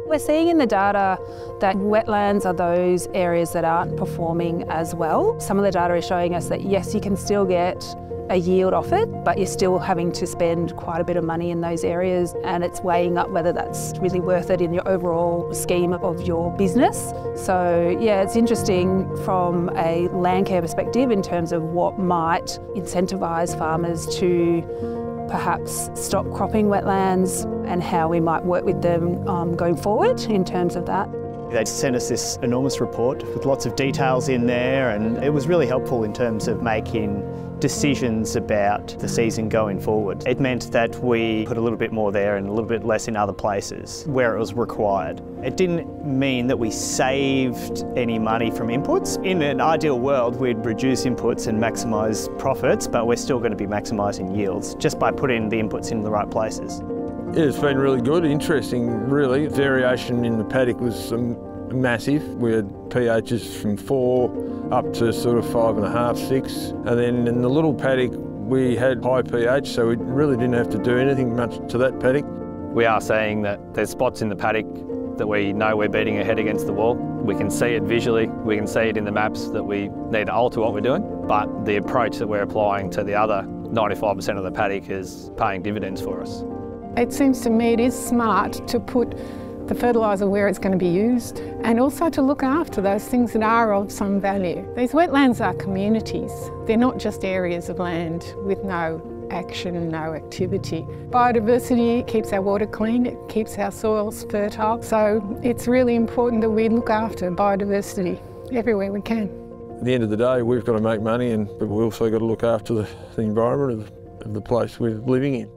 We're seeing in the data that wetlands are those areas that aren't performing as well. Some of the data is showing us that yes, you can still get a yield off it, but you're still having to spend quite a bit of money in those areas, and it's weighing up whether that's really worth it in your overall scheme of your business. So yeah, it's interesting from a land care perspective in terms of what might incentivise farmers to perhaps stop cropping wetlands and how we might work with them going forward in terms of that. They sent us this enormous report with lots of details in there, and it was really helpful in terms of making decisions about the season going forward. It meant that we put a little bit more there and a little bit less in other places where it was required. It didn't mean that we saved any money from inputs. In an ideal world, we'd reduce inputs and maximise profits, but we're still going to be maximising yields just by putting the inputs in the right places. Yeah, it's been really good, interesting really. Variation in the paddock was massive. We had pHs from 4 up to sort of 5.5, 6. And then in the little paddock we had high pH, so we really didn't have to do anything much to that paddock. We are saying that there's spots in the paddock that we know we're beating our head against the wall. We can see it visually, we can see it in the maps that we need to alter what we're doing, but the approach that we're applying to the other 95% of the paddock is paying dividends for us. It seems to me it is smart to put the fertiliser where it's going to be used, and also to look after those things that are of some value. These wetlands are communities. They're not just areas of land with no action, no activity. Biodiversity keeps our water clean, it keeps our soils fertile, so it's really important that we look after biodiversity everywhere we can. At the end of the day, we've got to make money, but we've also got to look after the environment of the place we're living in.